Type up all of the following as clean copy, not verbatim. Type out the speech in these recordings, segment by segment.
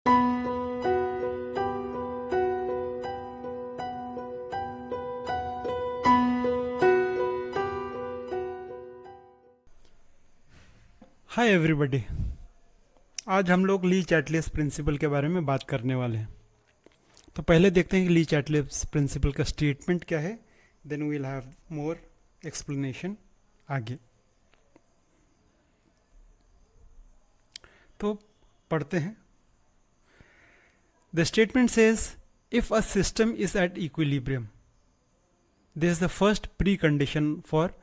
Hi everybody. आज हम लोग ली चैटलियस प्रिंसिपल के बारे में बात करने वाले हैं। तो पहले देखते हैं कि ली चैटलियस प्रिंसिपल का स्टेटमेंट क्या है, then we will have more explanation आगे। तो पढ़ते हैं। The statement says if a system is at equilibrium, this is the first precondition for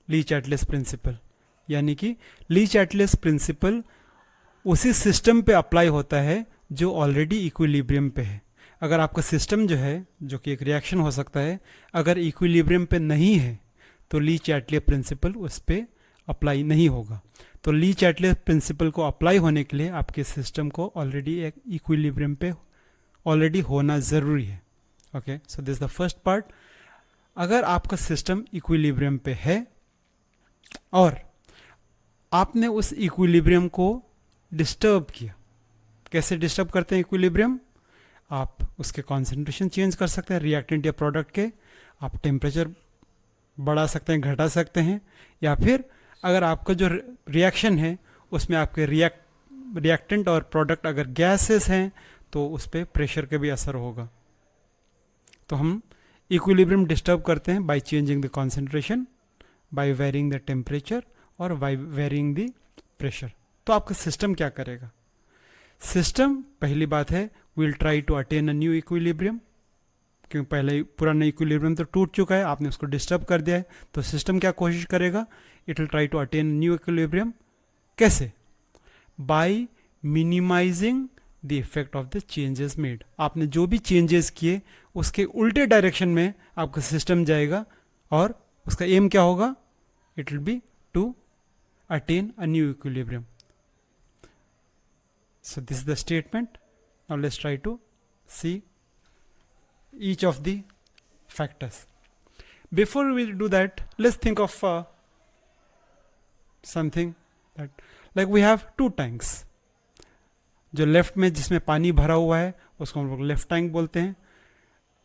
le Chatelier's principle. यानी कि ली चैटलियस प्रिंसिपल उसी सिस्टम पे अप्लाई होता है जो ऑलरेडी इक्विलिब्रियम पे है। अगर आपका सिस्टम जो है, जो कि एक रिएक्शन हो सकता है, अगर इक्विलिब्रियम पे नहीं है तो ली चैटलियस प्रिंसिपल उस पर अप्लाई नहीं होगा। तो ली चैटलियस प्रिंसिपल को अप्लाई होने के लिए आपके सिस्टम को ऑलरेडी एक इक्विलिब्रियम पे ऑलरेडी होना ज़रूरी है। Okay, so this the first part. अगर आपका सिस्टम इक्विलिब्रियम पे है और आपने उस इक्विलिब्रियम को डिस्टर्ब किया, कैसे डिस्टर्ब करते हैं इक्विलिब्रियम? आप उसके कॉन्सेंट्रेशन चेंज कर सकते हैं रिएक्टेंट या प्रोडक्ट के, आप टेम्परेचर बढ़ा सकते हैं, घटा सकते हैं, या फिर अगर आपका जो रिएक्शन है उसमें आपके रिएक्टेंट और प्रोडक्ट अगर गैसेस हैं तो उस पर प्रेशर का भी असर होगा। तो हम इक्विलिब्रियम डिस्टर्ब करते हैं by changing the concentration, by varying the temperature और बाय वेरिंग द प्रेशर। तो आपका सिस्टम क्या करेगा? सिस्टम पहली बात है will try to attain a new equilibrium, क्योंकि पहले ही पुराना इक्विलिब्रियम तो टूट चुका है, आपने उसको डिस्टर्ब कर दिया है। तो सिस्टम क्या कोशिश करेगा? It will try to attain new equilibrium. कैसे? By minimising the effect of the changes made. आपने जो भी चेंजेस किए उसके उल्टे डायरेक्शन में आपका सिस्टम जाएगा और उसका एम क्या होगा? It will be to attain a new equilibrium. So this is the statement. Now let's try to see each of the factors. Before we do that, let's think of something that like we have two tanks. जो left में जिसमें पानी भरा हुआ है उसको हम लोग लेफ्ट टैंक बोलते हैं,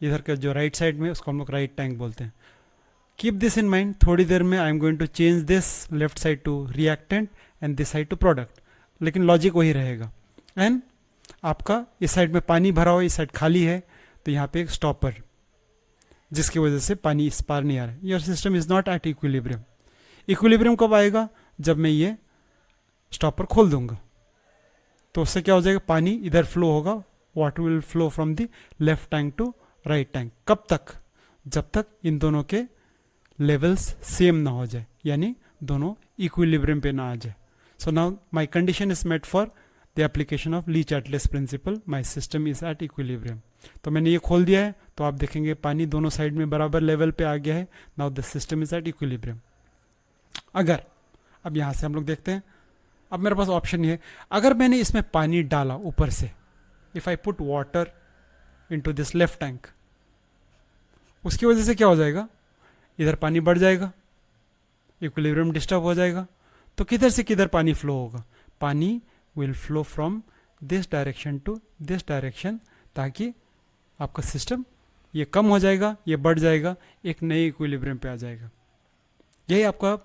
इधर का जो राइट साइड में उसको हम लोग राइट टैंक बोलते हैं। Keep this in mind. थोड़ी देर में I am going to change this left side to reactant and this side to product, लेकिन लॉजिक वही रहेगा। एंड आपका इस साइड में पानी भरा हुआ है, इस साइड खाली है, तो यहाँ पे एक स्टॉपर जिसकी वजह से पानी इस पार नहीं आ रहा है। Your system is not at equilibrium. Equilibrium कब आएगा? जब मैं ये स्टॉपर खोल दूंगा, तो उससे क्या हो जाएगा? पानी इधर फ्लो होगा, water will flow from the left tank to right tank. कब तक? जब तक इन दोनों के लेवल्स सेम ना हो जाए, यानी दोनों इक्विलिब्रियम पे ना आ जाए। So now my condition is met for the application of le Chatelier's principle. My system is at equilibrium. तो मैंने ये खोल दिया है, तो आप देखेंगे पानी दोनों साइड में बराबर लेवल पे आ गया है। Now the system is at equilibrium. अगर अब यहाँ से हम लोग देखते हैं, अब मेरे पास ऑप्शन ये है, अगर मैंने इसमें पानी डाला ऊपर से, if I put water into this left tank, उसकी वजह से क्या हो जाएगा? इधर पानी बढ़ जाएगा, इक्विलिब्रियम डिस्टर्ब हो जाएगा। तो किधर से किधर पानी फ्लो होगा? पानी will flow from this direction to this direction, ताकि आपका सिस्टम ये कम हो जाएगा, ये बढ़ जाएगा, एक नए इक्विलिब्रियम पे आ जाएगा। यही आपका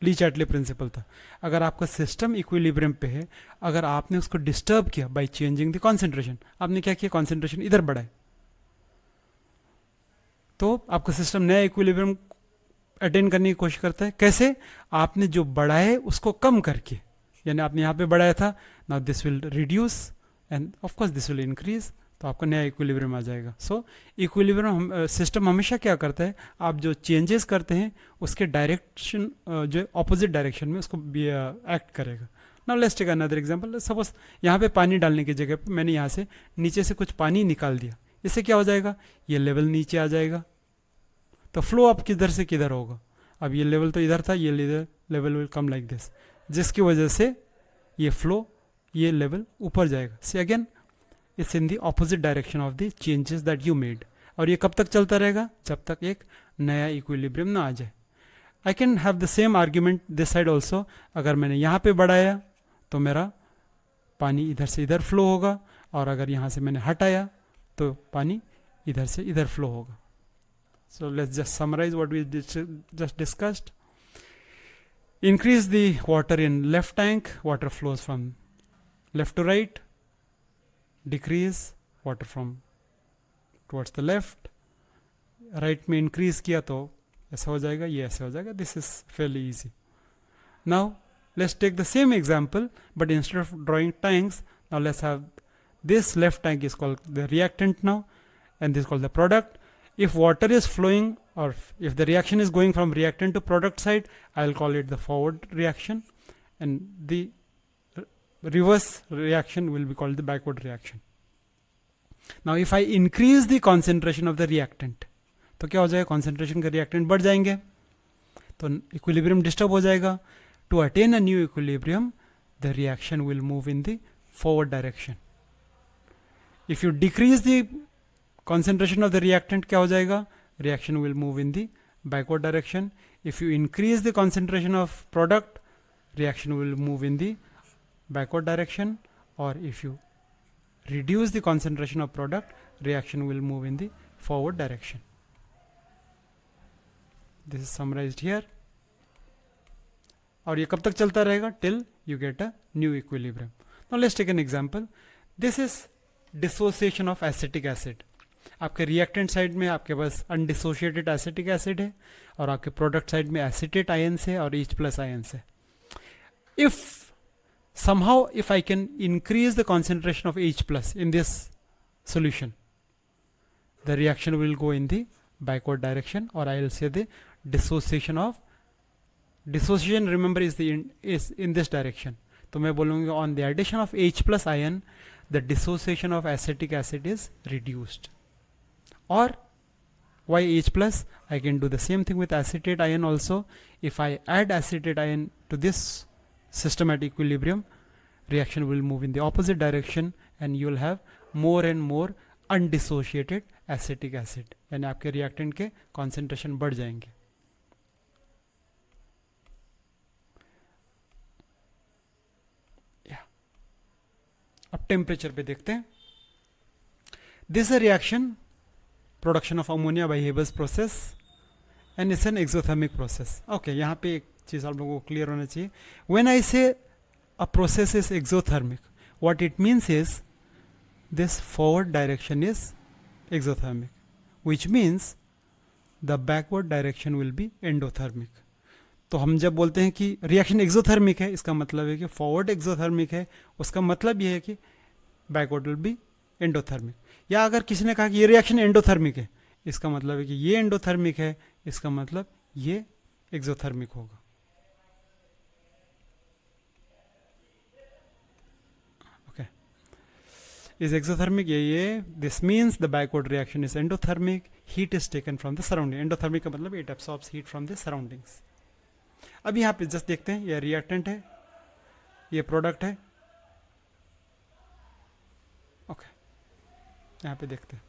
ली चैटलियस प्रिंसिपल था। अगर आपका सिस्टम इक्विलिब्रियम पे है, अगर आपने उसको डिस्टर्ब किया बाय चेंजिंग द कॉन्सेंट्रेशन, आपने क्या किया? कॉन्सेंट्रेशन इधर बढ़ाए, तो आपका सिस्टम नया इक्विलिब्रियम अटेन करने की कोशिश करता है। कैसे? आपने जो बढ़ाया है उसको कम करके, यानी आपने यहाँ पे बढ़ाया था, now this will reduce end of course this will increase, तो आपका नया इक्विलिब्रियम आ जाएगा। सो इक्विलिब्रियम सिस्टम हमेशा क्या करता है? आप जो चेंजेस करते हैं उसके डायरेक्शन जो ऑपोजिट डायरेक्शन में उसको एक्ट करेगा। Now let's take another example. Suppose यहाँ पे पानी डालने की जगह पे मैंने यहाँ से नीचे से कुछ पानी निकाल दिया, इससे क्या हो जाएगा? ये लेवल नीचे आ जाएगा, तो फ्लो अब किधर से किधर होगा? अब ये लेवल तो इधर था, ये level will come like this, जिसकी वजह से ये फ्लो, ये लेवल ऊपर जाएगा। See again it's in the opposite direction of the changes that you made. और ये कब तक चलता रहेगा? जब तक एक नया इक्विलिब्रियम ना आ जाए। I can have the same argument this side also. अगर मैंने यहाँ पे बढ़ाया तो मेरा पानी इधर से इधर फ्लो होगा, और अगर यहाँ से मैंने हटाया तो पानी इधर से इधर फ्लो होगा. So let's just summarize what we just discussed. Increase the water in left tank, water flows from left to right. Decrease water from towards the left. Right में increase किया तो ऐसा हो जाएगा, ये ऐसा हो जाएगा. This is fairly easy. Now let's take the same example, but instead of drawing tanks, now let's have this left tank is called the reactant now, and this is called the product. If water is flowing, or if the reaction is going from reactant to product side, I'll call it the forward reaction, and the reverse reaction will be called the backward reaction. Now if I increase the concentration of the reactant, तो क्या हो जाएगा, concentration का reactant बढ़ जाएंगे, तो equilibrium disturb हो जाएगा. To attain a new equilibrium, the reaction will move in the forward direction. If you decrease the concentration of the reactant, क्या हो जाएगा, reaction will move in the backward direction. If you increase the concentration of product, reaction will move in the backward direction. Or if you reduce the concentration of product, reaction will move in the forward direction. This is summarized here. और ये कब तक चलता रहेगा, till you get a new equilibrium. Now let's take an example. This is dissociation of acetic acid. आपके reactant side में आपके पास अनडिसोशिएटेड acetic acid है, और आपके प्रोडक्ट साइड में एसिटेट आयंस है और H+ आयंस है. If somehow if I can increase the concentration of H+ in this solution, the reaction will go in the backward direction, or I will say the dissociation of dissociation, remember, is in this direction. तो मैं बोलूँगा on the addition of H+ ion, the dissociation of acetic acid is reduced. Or why H+? I can do the same thing with acetate ion also. If I add acetate ion to this system at equilibrium, reaction will move in the opposite direction, and you will have more and more undissociated acetic acid, यानी आपके reactant के concentration बढ़ जाएंगे. अब temperature पे देखते हैं. This a reaction, production of ammonia bye Haber's process, and it's an exothermic process. Okay, यहाँ पे एक चीज़ आप लोगों को क्लियर होना चाहिए. व्हेन आई से a process is exothermic, what it means is this forward direction is exothermic, which means the backward direction will be endothermic. तो हम जब बोलते हैं कि रिएक्शन एक्सोथर्मिक है, इसका मतलब है कि फॉरवर्ड एक्सोथर्मिक है, उसका मतलब ये है कि बैकवर्ड विल बी एंडोथर्मिक. या अगर किसी ने कहा कि ये रिएक्शन एंडोथर्मिक है, इसका मतलब है कि ये एंडोथर्मिक है, इसका मतलब ये एक्सोथर्मिक होगा. ओके, इज एक्सोथर्मिक ये this means the backward reaction is endothermic. Heat is taken from the surrounding. Endothermic का मतलब it absorbs heat from the surroundings. अब यहाँ पे जस्ट देखते हैं, ये रिएक्टेंट है, ये प्रोडक्ट है. ओके, यहाँ पे देखते हैं.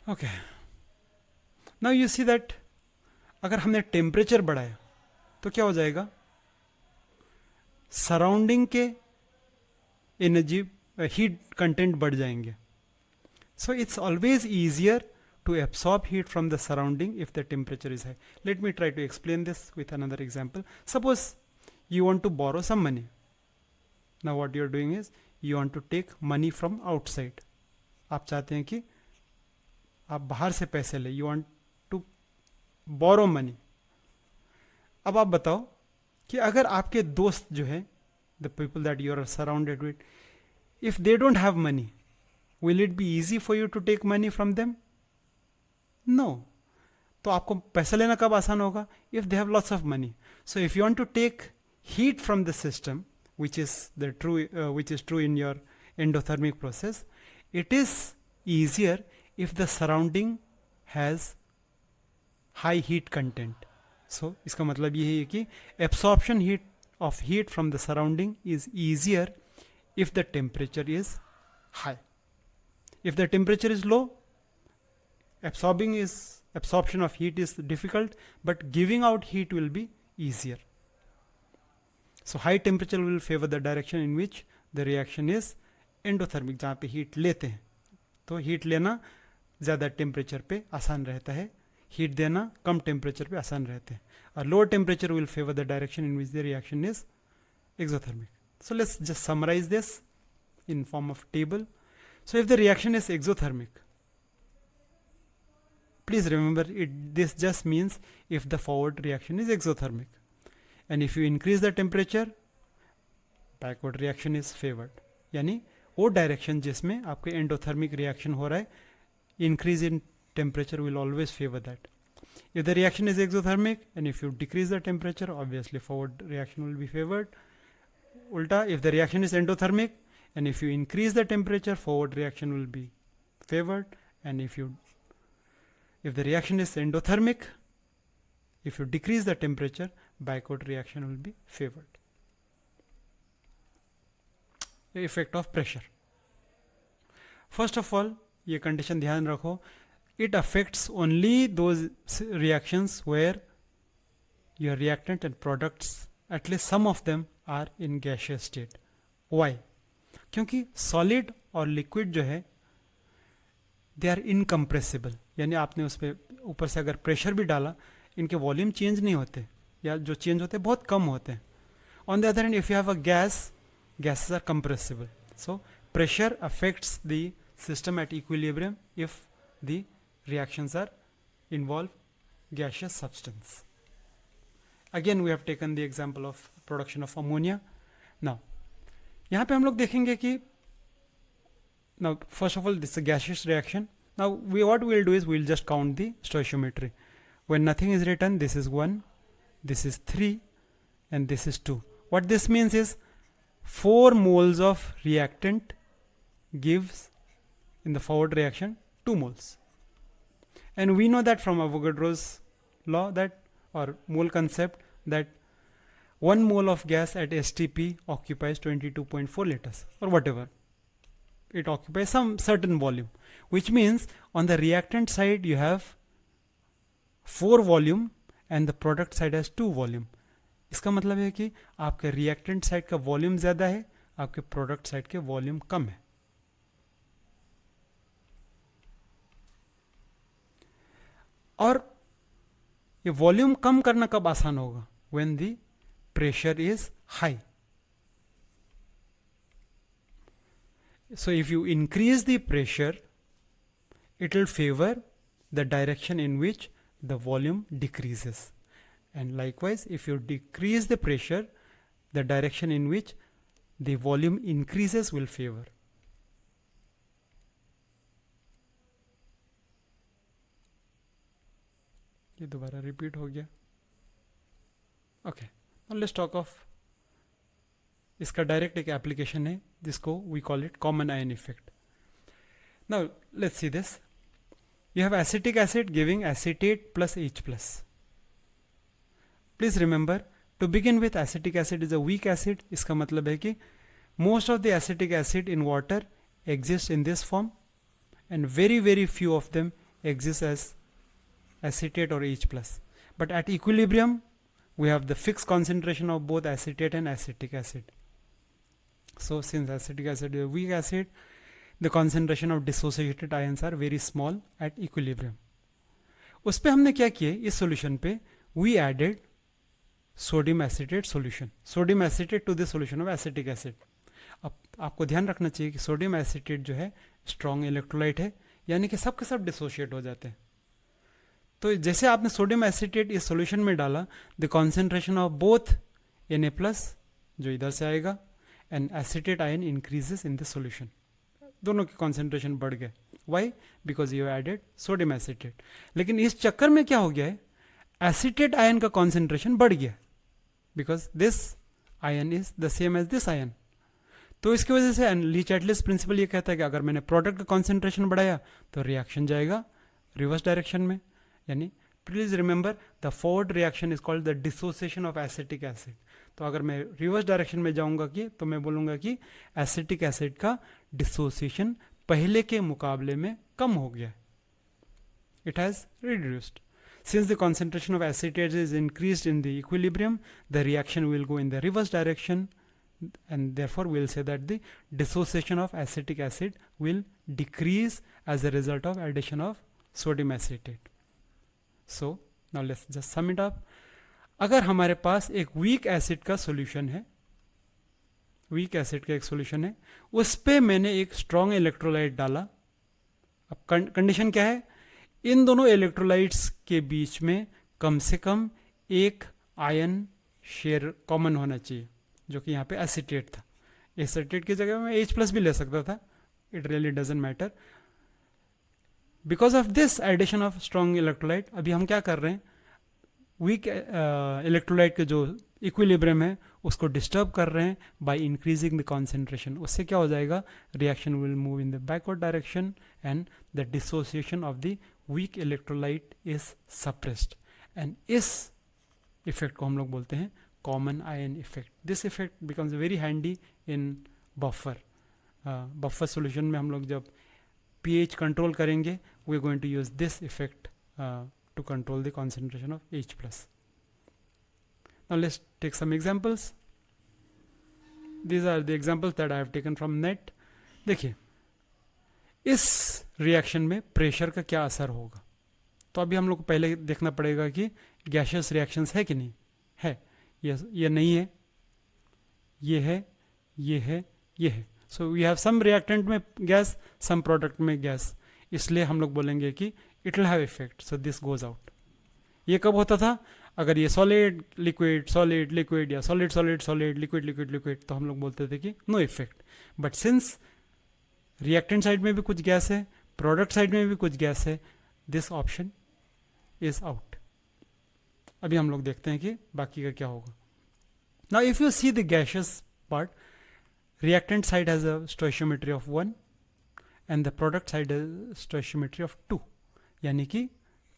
Okay, now you see that अगर हमने टेम्परेचर बढ़ाया तो क्या हो जाएगा, सराउंडिंग के एनर्जी हीट कंटेंट बढ़ जाएंगे. So it's always easier to absorb heat from the surrounding if the temperature is high. Let me try to explain this with another example. Suppose you want to borrow some money. Now what you are doing is you want to take money from outside. आप चाहते हैं कि आप बाहर से पैसे ले. You want to borrow money. अब आप बताओ कि अगर आपके दोस्त जो है, the people that you are surrounded with, if they don't have money, will it be easy for you to take money from them? No. तो आपको पैसा लेना कब आसान होगा? If they have lots of money. So if you want to take heat from the system, which is true in your endothermic process, it is easier if the surrounding has high heat content. So इसका मतलब ये है कि absorption of heat from the surrounding is easier if the temperature is high. If the temperature is low, absorption of heat is difficult, but giving out heat will be easier. So high temperature will favor the direction in which the reaction is endothermic, जहाँ पे heat लेते हैं. तो heat लेना ज़्यादा temperature पे आसान रहता है, हीट देना कम टेम्परेचर पे आसान रहते हैं. और lower temperature will favor the direction in which the reaction is exothermic. So let's just summarize this in form of table. So if the reaction is exothermic, please remember this just means if the forward reaction is exothermic. And if you increase the temperature, backward reaction is favored. यानी वो direction जिसमें आपके endothermic reaction हो रहा है, increase in temperature will always favor that. If the reaction is exothermic and if you decrease the temperature, obviously forward reaction will be favored. Ulta, if the reaction is endothermic and if you increase the temperature, forward reaction will be favored. And if the reaction is endothermic, if you decrease the temperature, backward reaction will be favored. The effect of pressure. First of all, ये condition ध्यान रखो, it affects only those reactions where your reactant and products, at least some of them, are in gaseous state. Why? क्योंकि solid और liquid जो है they are incompressible, यानी आपने उस पर ऊपर से अगर प्रेशर भी डाला, इनके वॉल्यूम चेंज नहीं होते, या जो चेंज होते हैं बहुत कम होते हैं. On the other hand, if you have a gas, gases are compressible. So pressure affects the system at equilibrium if the reactions are involve gaseous substance. Again we have taken the example of production of ammonia. Now यहाँ पे हम लोग देखेंगे कि now first of all this is a gaseous reaction. Now what we will do is we will just count the stoichiometry. When nothing is written, this is 1, this is 3, and this is 2. What this means is 4 moles of reactant gives in the forward reaction 2 moles. And we know that from Avogadro's law that, or mole concept, that 1 mole of gas at STP occupies 22.4 liters or whatever. It occupies some certain volume, which means on the reactant side you have 4 volume and the product side has 2 volume. इसका मतलब है कि आपके reactant side का volume ज़्यादा है, आपके product side के वॉल्यूम कम है. और ये वॉल्यूम कम करना कब आसान होगा? When the pressure is high. So if you increase the pressure, it will favour the direction in which the volume decreases. And likewise, if you decrease the pressure, the direction in which the volume increases will favor. ये दोबारा repeat हो गया. Okay, now let's talk of इसका direct एक application है जिसको we call it common ion effect. Now let's see this. You have acetic acid giving acetate plus H plus. Please remember, to begin with, acetic acid is a weak acid. इसका मतलब है कि most of the acetic acid in water exists in this form and very few of them exist as acetate or H plus. But at equilibrium, we have the fixed concentration of both acetate and acetic acid. So since acetic acid is a weak acid, the concentration of dissociated ions are very small at equilibrium. उस पे हमने क्या किया? इस solution पे we added sodium acetate solution, sodium acetate to the solution of acetic acid. अब आपको ध्यान रखना चाहिए कि सोडियम एसिटेट जो है स्ट्रॉन्ग इलेक्ट्रोलाइट है, यानी कि सब के सब डिसोशिएट हो जाते हैं. तो जैसे आपने सोडियम एसिटेट इस सॉल्यूशन में डाला, the concentration of both Na plus जो इधर से आएगा and acetate ion increases in the solution. दोनों की कॉन्सेंट्रेशन बढ़ गए. Why? Because you added sodium acetate. लेकिन इस चक्कर में क्या हो गया है, एसिटेट आयन का कॉन्सेंट्रेशन बढ़ गया, because this ion is the same as this ion. तो इसकी वजह से ली-चैटलिस प्रिंसिपल ये कहता है कि अगर मैंने प्रोडक्ट का कॉन्सेंट्रेशन बढ़ाया तो रिएक्शन जाएगा रिवर्स डायरेक्शन में. यानी please remember the forward reaction is called the dissociation of acetic acid. तो अगर मैं रिवर्स डायरेक्शन में जाऊंगा कि तो मैं बोलूंगा कि एसिटिक एसिड का डिसोसिएशन पहले के मुकाबले में कम हो गया है. It has reduced. Since the concentration of acetate is increased in the equilibrium, the reaction will go in the reverse direction, and therefore we will say that the dissociation of acetic acid will decrease as a result of addition of sodium acetate. So now let's just sum it up. अगर हमारे पास एक weak acid का solution है, weak acid का एक solution है, उस पे मैंने एक स्ट्रॉन्ग इलेक्ट्रोलाइट डाला. अब कंडीशन क्या है? इन दोनों इलेक्ट्रोलाइट्स के बीच में कम से कम एक आयन शेयर कॉमन होना चाहिए, जो कि यहाँ पे एसिटेट था. एसिटेट की जगह में H+ भी ले सकता था. It really doesn't matter. Because of this addition of strong electrolyte, अभी हम क्या कर रहे हैं, वीक इलेक्ट्रोलाइट के जो इक्विलिब्रियम है उसको डिस्टर्ब कर रहे हैं बाय इंक्रीजिंग द कॉन्सेंट्रेशन. उससे क्या हो जाएगा? Reaction will move in the backward direction and the dissociation of the weak electrolyte is suppressed. And इस इफेक्ट को हम लोग बोलते हैं common ion effect. This effect becomes very handy in buffer. Buffer solution में हम लोग जब pH कंट्रोल करेंगे, we are going to use this effect to control the concentration of H+. Now let's take some examples. These are the examples that I have taken from net. देखिए, इस reaction में pressure का क्या असर होगा. तो अभी हम लोग को पहले देखना पड़ेगा कि गैशियस रिएक्शंस है कि नहीं है. ये नहीं है, ये है, ये है, ये है. So we have some reactant में गैस, सम प्रोडक्ट में गैस. इसलिए हम लोग बोलेंगे कि it will have effect. So this goes out. ये कब होता था? अगर ये सॉलिड लिक्विड सॉलिड लिक्विड या solid solid solid liquid liquid liquid, तो हम लोग बोलते थे कि no effect. But since reactant side में भी कुछ गैस है, प्रोडक्ट साइड में भी कुछ गैस है, दिस ऑप्शन इज आउट. अभी हम लोग देखते हैं कि बाकी का क्या होगा. Now if you see the gaseous part, reactant side has a stoichiometry of 1 and the product side has stoichiometry of 2. यानी कि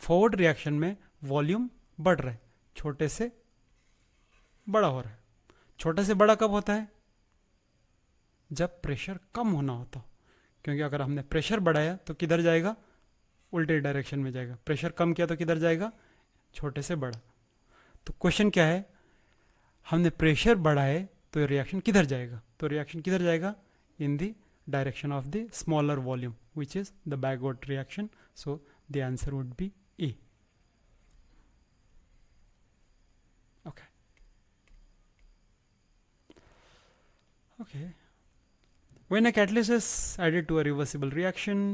फॉरवर्ड रिएक्शन में वॉल्यूम बढ़ रहा है, छोटे से बड़ा हो रहा है. छोटे से बड़ा कब होता है? जब प्रेशर कम होना होता हो. क्योंकि अगर हमने प्रेशर बढ़ाया तो किधर जाएगा? उल्टे डायरेक्शन में जाएगा. प्रेशर कम किया तो किधर जाएगा? छोटे से बड़ा. तो क्वेश्चन क्या है? हमने प्रेशर बढ़ाए तो रिएक्शन किधर जाएगा? तो रिएक्शन किधर जाएगा? In the direction of the smaller volume, which is the backward reaction. So the answer would be A. Okay. When a catalyst is added to a reversible reaction,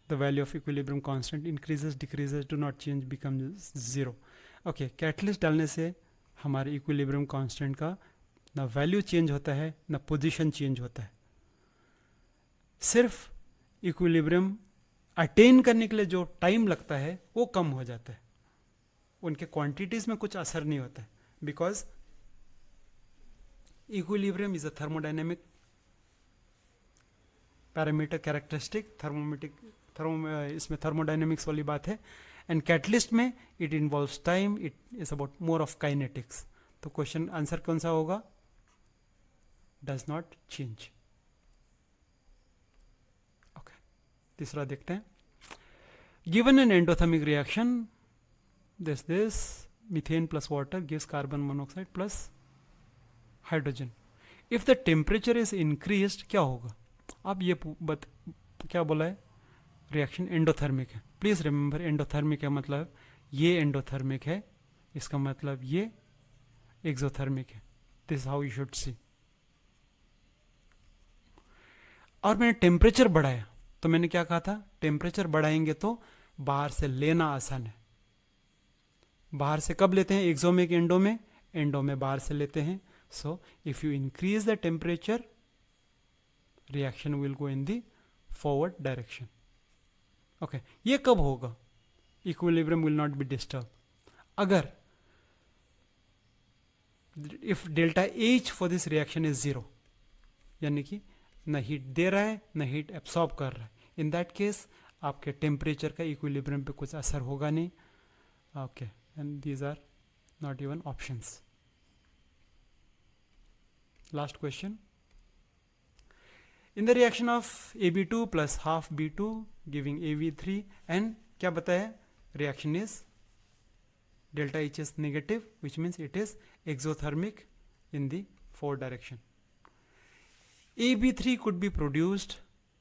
the value of equilibrium constant increases, decreases, do not change, becomes 0. Okay, catalyst डालने से हमारे equilibrium constant का ना value change होता है ना position change होता है. सिर्फ इक्विलिब्रियम अटेन करने के लिए जो टाइम लगता है वो कम हो जाता है. उनके क्वांटिटीज में कुछ असर नहीं होता है. Because equilibrium is a thermodynamic parameter characteristic. इसमें थर्मोडायनेमिक्स वाली बात है. एंड कैटलिस्ट में it involves time, it is about more of kinetics. तो क्वेश्चन आंसर कौन सा होगा? Does not change. तीसरा देखते हैं. Given an endothermic reaction, this methane plus water gives carbon monoxide plus hydrogen. If the temperature is increased, क्या होगा? अब ये क्या बोला है? रिएक्शन एंडोथर्मिक है. प्लीज रिमेंबर, एंडोथर्मिक है मतलब ये एंडोथर्मिक है, इसका मतलब ये एक्सोथर्मिक है. This how you should see. और मैंने टेम्परेचर बढ़ाया, तो मैंने क्या कहा था? टेम्परेचर बढ़ाएंगे तो बाहर से लेना आसान है. बाहर से कब लेते हैं? एक्सो में कि एंडो में? एंडो में बाहर से लेते हैं. So if you increase the temperature, reaction will go in the forward direction. Okay, ये कब होगा? Equilibrium will not be disturb. अगर if delta H for this reaction is 0, यानी कि न हीट दे रहा है न हीट एब्सॉर्ब कर रहा है, इन दैट केस आपके टेम्परेचर का इक्विलिब्रियम पे कुछ असर होगा नहीं. Okay, and these are not even options. Last question. In the reaction of AB2 plus half B2 giving AB3 and क्या बताया, reaction is delta H is negative, which means it is exothermic in the forward direction. AB3 could be produced,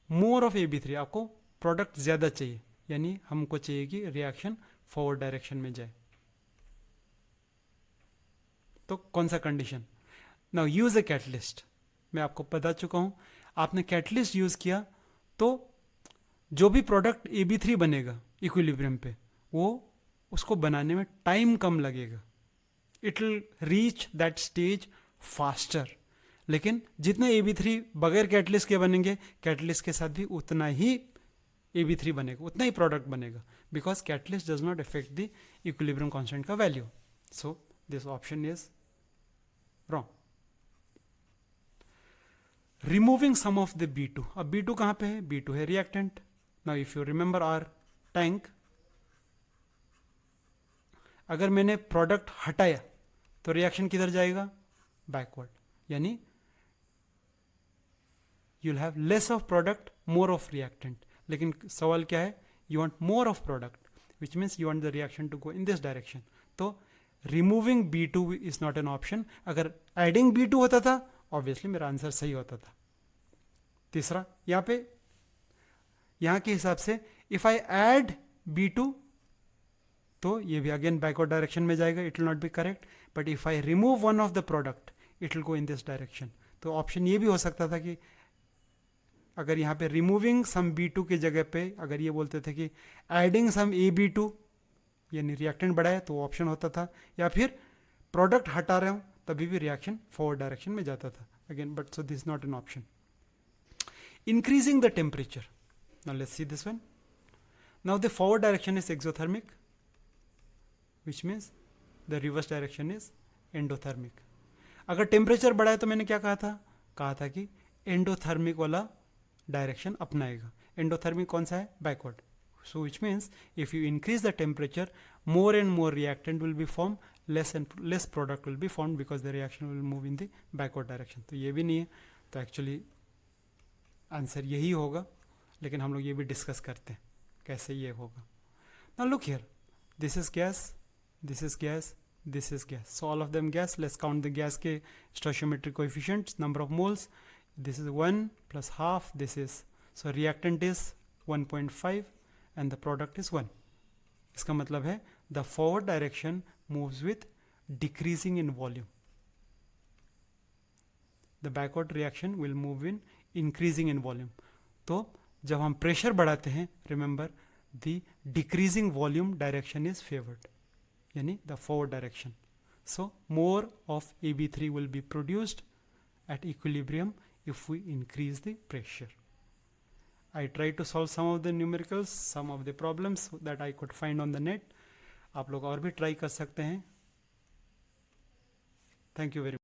more of AB3, आपको product ज़्यादा चाहिए, यानी हमको चाहिए कि reaction forward direction में जाए. तो कौन सा condition? Now use a catalyst. मैं आपको बता चुका हूं, आपने कैटलिस्ट यूज किया तो जो भी प्रोडक्ट AB3 बनेगा इक्विलिब्रियम पे, वो उसको बनाने में टाइम कम लगेगा. It will reach that stage faster. लेकिन जितने AB3 बगैर कैटलिस्ट के बनेंगे, कैटलिस्ट के साथ भी उतना ही AB3 बनेगा, उतना ही प्रोडक्ट बनेगा, because catalyst does not affect the equilibrium constant का value. So this option is wrong. Removing some of the B2. अब B2 कहां पे है? B2 है reactant. Now if you remember our tank, अगर मैंने प्रोडक्ट हटाया तो रिएक्शन किधर जाएगा? बैकवर्ड. यानी you will have less of product, more of reactant. लेकिन सवाल क्या है? You want more of product, which means you want the reaction to go in this direction. तो removing B2 is not an option. अगर adding B2 होता था, obviously मेरा answer सही होता था. तीसरा, यहां पे यहां के हिसाब से इफ आई एड B2 तो ये भी अगेन बैकवर्ड डायरेक्शन में जाएगा, it will not B correct. But if I remove one of the product, it will go in this direction. तो ऑप्शन ये भी हो सकता था कि अगर यहाँ पे रिमूविंग सम B2 की जगह पे अगर ये बोलते थे कि एडिंग सम AB2, यानी रिएक्टेंट बढ़ाए, तो ऑप्शन होता था. या फिर प्रोडक्ट हटा रहे हो तभी भी रिएक्शन फॉरवर्ड डायरेक्शन में जाता था. Again, but so this not an option. Increasing the temperature. Now let's see this one. Now the forward direction is exothermic, which means the reverse direction is endothermic. अगर temperature बढ़ा है तो मैंने क्या कहा था कि एंडोथर्मिक वाला डायरेक्शन अपनाएगा. एंडोथर्मिक कौन सा है? Backward. So which means if you increase the temperature, more and more reactant will be form, less and less product will be form, because the reaction will move in the backward direction. तो ये भी नहीं है. तो actually answer यही होगा, लेकिन हम लोग ये भी डिस्कस करते हैं कैसे ये होगा. Now look here, this is gas, this is gas, this is gas, so all of them gas. Let's count the gas के stoichiometric coefficients, number of moles. This is 1 plus half, this is, so reactant is 1.5 and the product is 1. इसका मतलब है the forward direction moves with decreasing in volume, the backward reaction will move in increasing in volume. तो जब हम pressure बढ़ाते हैं, remember the decreasing volume direction is favored, यानी the forward direction. So more of AB3 will be produced at equilibrium if we increase the pressure. I tried to solve some of the numericals, some of the problems that I could find on the net. आप लोग और भी try कर सकते हैं. Thank you very much.